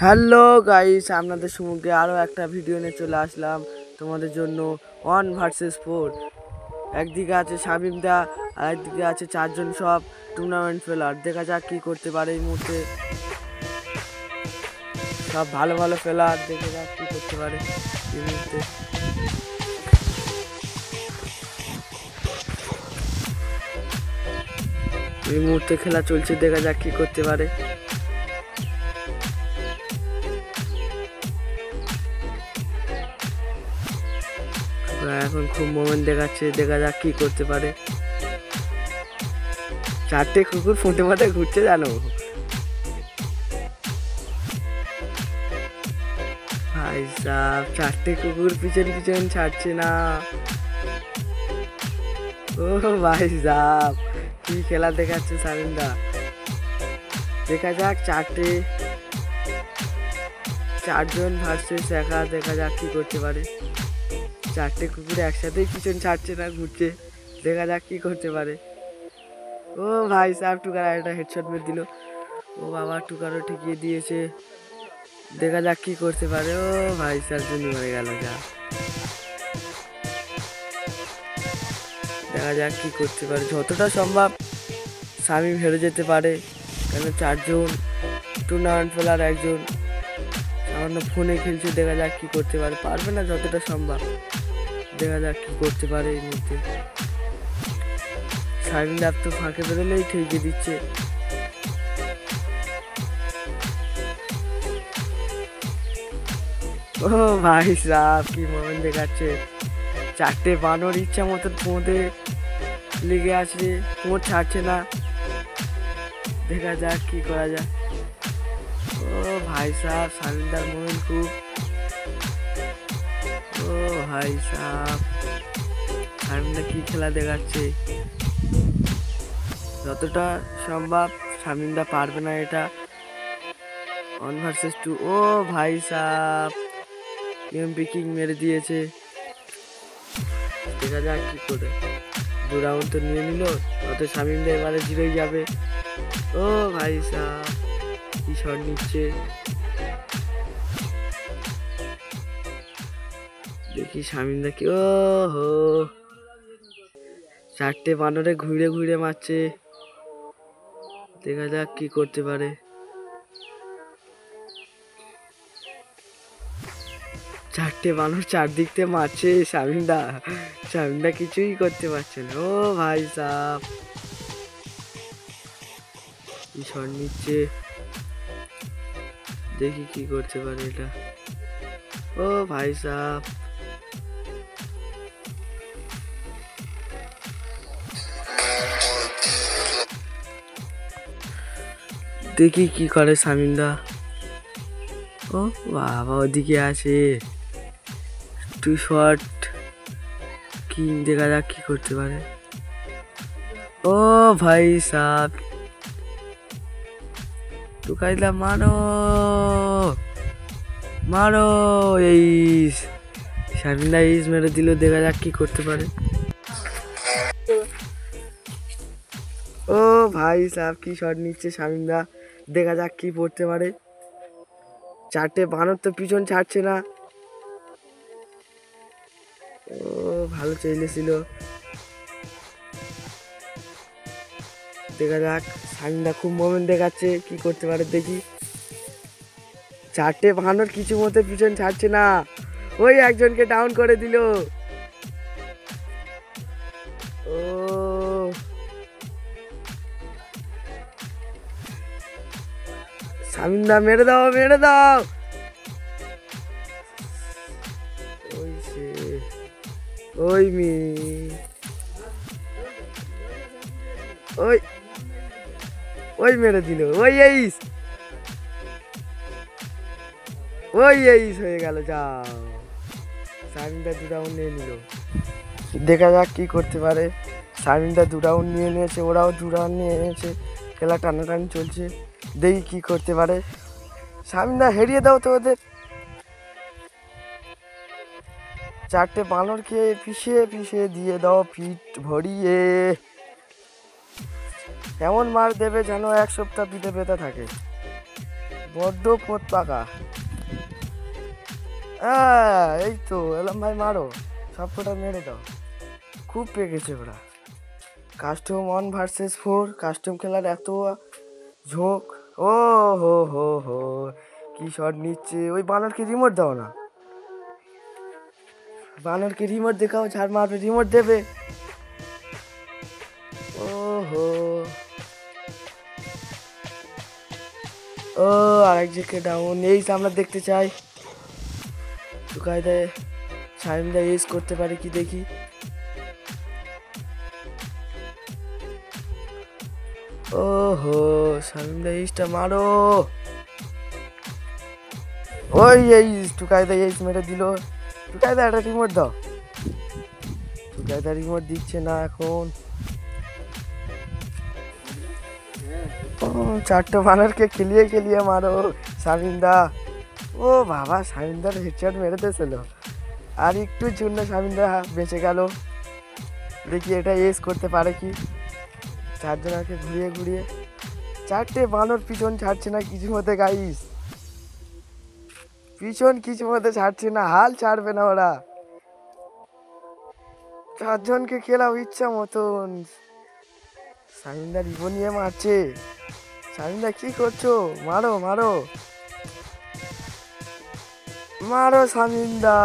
Hello guys, আপনাদের সম্মুখে আরও একটা ভিডিও নিয়ে চলে আসলাম তোমাদের জন্য। 1 ভার্সেস 4। একদিকে আছে শামিম দা, আর একদিকে আছে 4জন সব টুর্নামেন্ট প্লেয়ার। দেখা যাক কি করতে পারে এই মুহূর্তে। সব ভালো ভালো প্লেয়ার, দেখা যাক কি করতে পারে এই মুহূর্তে। এই মুহূর্তে খেলা চলছে, দেখা যাক কি করতে পারে। এখন খুব মোমেন্ট দেখাচ্ছে, দেখা যাক কি করতে পারে। 4টে কুকুর ফুটে ফাটে ঘুরছে জানো ভাই সাহ, 4টে কুকুর পিছন পিছন ছাড়ছে না। ও ভাই সাহ, কি খেলা দেখাচ্ছে শামিম দা। দেখা যাক 4জন ভার্সেস একা, দেখা যাক কি করতে পারে। 4টে কুকুর একসাথেই পিছন ছাড়ছে না, ঘুরছে। দেখা যাক কি করতে পারে। ও ভাই সাহেব, টুকার একটা হেডশট মেরে দিল। ও বাবা, টুকারও ঠেকিয়ে দিয়েছে। দেখা যাক কি করতে পারে। ও ভাই সাহেব, জন্য মরে গেল। যা দেখা যাক কি করতে পারে। যতটা সম্ভব শামিম হেরে যেতে পারে, কেন 4জন টুর্নামেন্ট প্লেয়ার, একজন সামান্য ফোনে খেলছে। দেখা যাক কি করতে পারে, পারবে না যতটা সম্ভব। দেখা যাক কি করতে পারে এই মুহূর্তে। শামিম দা তো ফাঁকে বেরোলেই ঠেকে দিচ্ছে। ও ভাই সাহেব, কি মোমেন্ট দেখাচ্ছে। 4টে বানর ইচ্ছা মতো পোঁদে লেগে আছে, পোঁত ছাড়ছে না। দেখা যাক কি করা যায়। ও ভাই সাহেব, শামিমদার মোমেন্ট খুব। ও ভাই সাহেব, শামিমদা কি খেলা দেখাচ্ছে। যতটা সম্ভব শামিমদা পারবে না এটা। 1 ভার্সেস 2। ও ভাই সাহেব, এমপি কিং মেরে দিয়েছে। দেখা যাক কি করে। 2 রাউন্ড তো নিয়ে নিল, অত শামিমদা এবারে জিরেই যাবে। ও ভাই সাহেব, কি শট নিচ্ছে। দেখি শামিমদা কি। ও হো, 4টে বানরে ঘুরে ঘুরে মারছে। দেখা যাক কি করতে পারে। 4টে বানর চারদিক থেকে মারছে। শামিমদা কিছুই করতে পারছে না। ও ভাই সাহেব, কি শট নিচ্ছে। দেখি কি করতে পারে এটা। ও ভাই সাহেব, দেখি কি করে শামিমদা। ও বাবা, ওদিকে আছে 2 শট কিং। দেখা যাক কি করতে পারে। ও ভাই সাহেব, টুকাইলা মারো মারো। এই শামিমদা ইস মেরে দিল। দেখা যাক কি করতে পারে। ও ভাই সাহেব, কি শট নিচ্ছে শামিমদা। দেখা যাক কি পড়তে পারে। 4টে বানর তো পিছন ছাড়ছে না। ও ভালো চেয়েছিল। দেখা যাক, শামিমদা খুব মোমেন্ট দেখাচ্ছে, কি করতে পারে দেখি। 4টে বানর কিছু মতে পিছন ছাড়ছে না। ওই একজনকে ডাউন করে দিল। ও শামিমদা, মেরে দাও মেরে দাও। ওই সে, ওই মি, ওই ওই মেরে দিল। ওই এইস, ওই এইস হয়ে গেল। যাও, শামিমদা 2 রাউন্ড নিয়ে নিল। দেখা যাক কি করতে পারে। শামিমদা 2 রাউন্ড নিয়ে নিয়েছে, ওরাও 2 রাউন্ড নিয়ে নিয়েছে। খেলা টানাটানি চলছে, দেখি কি করতে পারে। শামিমদা হেরিয়ে দাও তো ওদের। 4টে বানর খেয়ে পিষে পিষে দিয়ে দাও পিঠ ভরিয়ে। এমন মার দেবে যেন 1 সপ্তাহ পিঠে ব্যথা থাকে। বড্ড পোত পাকা। এই তো এলাম ভাই, মারো সব কটা মেরে দাও। খুব পেকেছে ওরা। কাস্টম 1 vs 4, কাস্টম খেলার এত ঝোঁক। ও হো হো হো, কি শট নিচ্ছে। ওই বানরকে রিমোট দাও না, বানরকে রিমোট দেখাও, ঝাড় মারবে, রিমোট দেবে। ও হো, ও আরেকজনকে ডাউন। এই আমরা দেখতে চাই কায়দায় সাইমদা ইউজ করতে পারে কি দেখি। ও হো, সাইমদা ইউজটা মারো। ওই এই টুকায়দা ইউজ মেরে দিল। টুকায়দা একটা রিমোট দাও। টুকায়দা রিমোট দিচ্ছে না এখন। চারটে বানরকে খেলিয়ে খেলিয়ে মারো শামিন্দা। ও বাবা, শামিন্দার হেডশট মেরে দিয়েছিল। আর একটু জন্য শামিন্দা বেঁচে গেল। দেখি এটা এস করতে পারে কি। চারজনকে ঘুরিয়ে ঘুরিয়ে, চারটে বানর পিছন ছাড়ছে না কিছু মতে গাইস, পিছন কিছু মতে ছাড়ছে না, হাল ছাড়বে না ওরা। চারজনকে খেলাও ইচ্ছা মতন। শামিন্দা রিবো নিয়ে মারছে। শামিন্দা কি করছো? মারো মারো মারো শামিন্দা।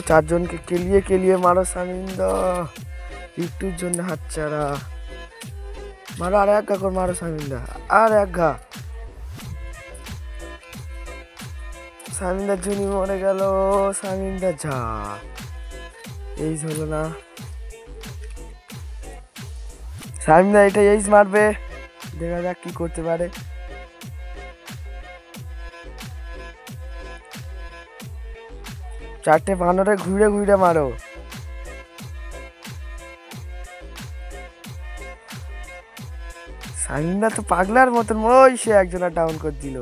চারজনকে কেলিয়ে কেলিয়ে মারো শামিন্দা, একটুর জন্য হাতছাড়া। মারো আর এক ঘা কর, মারো শামিন্দা, আর এক ঘা। শামিন্দা জুনি মরে গেল। শামিন্দা যা, এই হলো না। শামিন্দা এটা এইজ মারবে, দেখা যাক কি করতে পারে। চারটে বানরে ঘুরে ঘুরে মারো। শামিন্দা তো পাগলার মতন, ওই সে একজনা ডাউন করে দিল।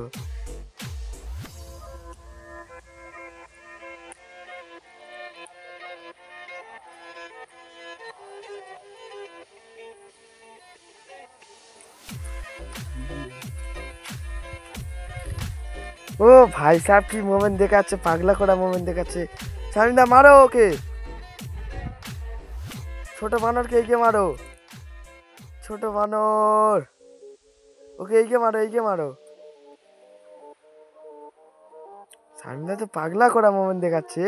ও ভাই সাহেব, কি মোমেন্ট দেখাচ্ছে, পাগলা করা মোমেন্ট দেখাচ্ছে। শামিন্দা মারো ওকে, ছোট বানরকে এইকে মারো, ছোট বানর ওকে এইকে মারো, এইকে মারো। শামিন্দা তো পাগলা করা মোমেন্ট দেখাচ্ছে।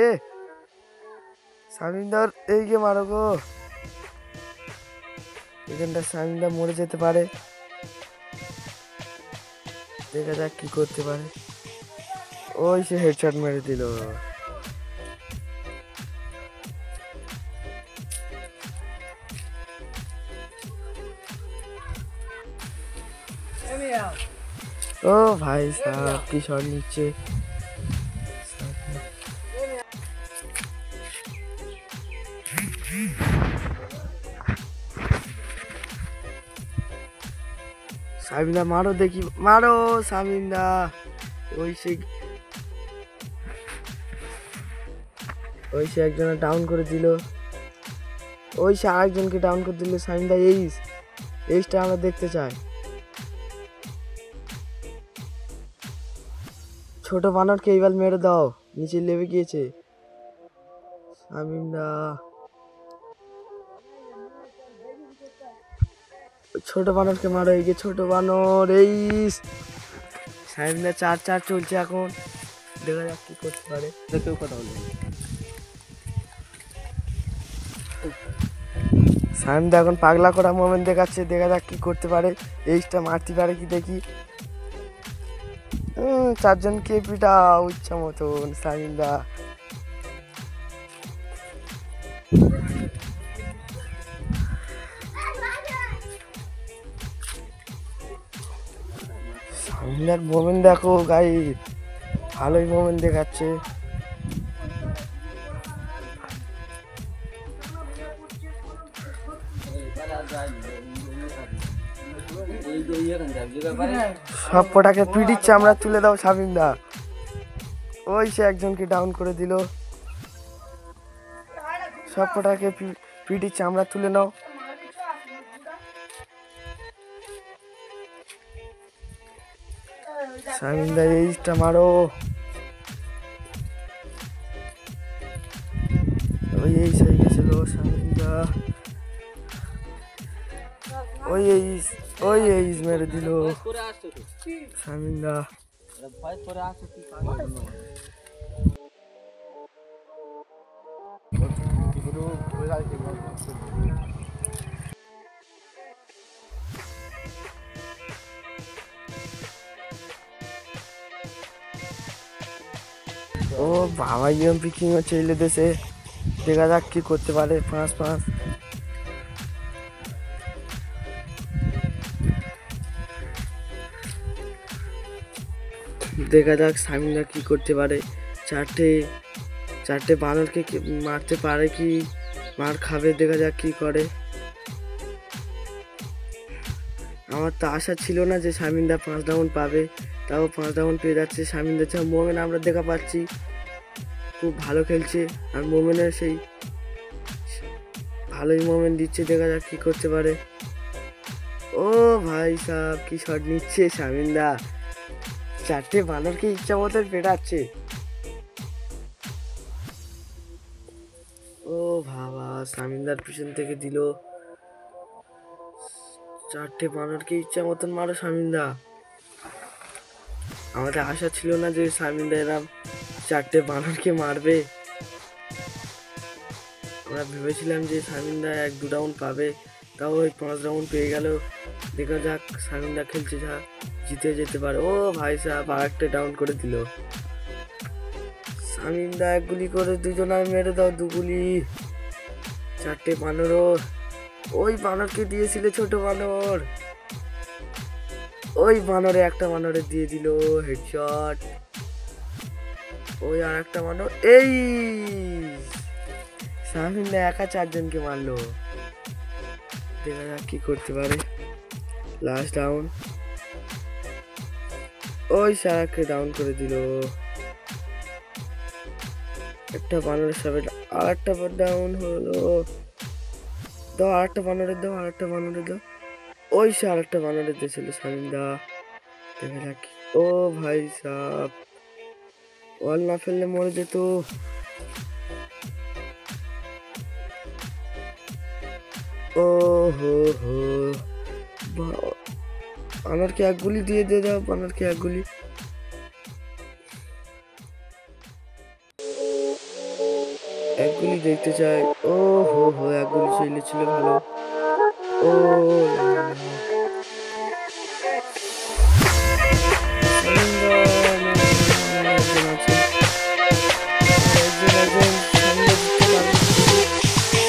শামিন্দার এইকে মারো গো। এখানটা শামিন্দা মরে যেতে পারে, দেখা যাক কি করতে পারে। ওই সে হেডশট মেরে দিল। ও ভাই সাহেব, কি শট নিচ্ছে। শামিন্দা মারো দেখি, মারো শামিন্দা। ওই সে একজনের ডাউন করে দিল। ওই সে আরেকজনকে ডাউন করে দিল। শামিন্দা এইটা আমরা দেখতে চাই। ছোট বানরকে এইবার মেরে দাও, নিচে লেবে গিয়েছে শামিন্দা। ছোট বানরকে মারো, এই যে ছোট বানর। এই শামিন্দা 4-4 চলছে এখন, দেখা যাক কি করতে পারে। দেখেও কথা বলে শামিন্দা এখন পাগলা করা মোমেন্ট দেখাচ্ছে, দেখা যাক কি করতে পারে। এইটা মারতে পারে কি দেখি। চারজনকে পিটাও ইচ্ছা মতন শামিন্দা। শামিন্দার মোমেন্ট দেখো গাই, ভালোই মোমেন্ট দেখাচ্ছে। সব কটাকে পিটির চামড়া তুলে দাও শামিন্দা। ওই সে একজনকে ডাউন করে দিল। সব কটাকে পিটির চামড়া তুলে নাও। শামিন্দা এইটা মারো, ওই এই হয়ে গেছিল শামিন্দা, ওই এই মেরে দিল শামিন্দা। ও বাবা ইএমপি কিং হচ্ছে এলে দেশে, দেখা যাক কি করতে পারে। 5-5 দেখা যাক শামিন্দা কি করতে পারে। চারটে বানরকে মারতে পারে কি মার খাবে, দেখা যাক কি করে। আমার তো আশা ছিল না যে শামিন্দা 5 রাউন্ড পাবে, তাও 5 রাউন্ড পেয়ে যাচ্ছে শামিন্দা। মোমেন আমরা দেখা পাচ্ছি খুব ভালো খেলছে, আর মোমেনের সেই ভালোই মোমেন্ট দিচ্ছে, দেখা যাক কি করতে পারে। ও ভাই সাহেব কি শট নিচ্ছে শামিন্দা, 4টে বানরকে ইচ্ছা মতন পেটাচ্ছে। ও বাবা শামিন্দার পিছন থেকে দিল, 4টে বানরকে ইচ্ছা মতন মারো শামিন্দা। আমাদের আশা ছিল না যে শামিন্দা এরম 4টে বানরকে মারবে, আমরা ভেবেছিলাম যে শামিন্দা 1-2 রাউন্ড পাবে, তাও ওই 5 রাউন্ড পেয়ে গেল। দেখা যাক শামিন্দা খেলছে যা জিতে যেতে পারে। ও ভাই সাহেব আর একটা ডাউন করে দিল শামিন্দা, 1 গুলি করে দুজনায় মেরে দাও, 2 গুলি। 4টে বানরও, ওই বানরকে দিয়েছিল ছোট বানর, ওই বানরে একটা বানরে দিয়ে দিল হেডশট। ওই আর একটা বানর, এই শামিন্দা একা 4 জনকে মারলো। দেখা যাক কি করতে পারে। লাস্ট ডাউন, ওই সারাকে ডাউন করে দিল। একটা বানরের সাথে আর একটা ডাউন হলো। দাও আরেকটা বানরের দাও, আরেকটা বানরের দাও। ওই সে আরেকটা বানরের দিয়েছিল শামিন্দা। দেখা যাক, ও ভাই সাহ ওয়াল না ফেললে মরে যেত। ও হো হো, বানরকে 1 গুলি দিয়ে দাও, বানরকে 1 গুলি। এক গুলি দেখতে চাই। ও হো হো, 1 গুলি ছিল ভালো। ও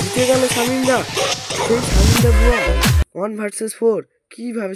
জিতে গেল শামিন্দা, সেই শামিন্দা বুয়া 1 ভার্সেস 4 কিভাবে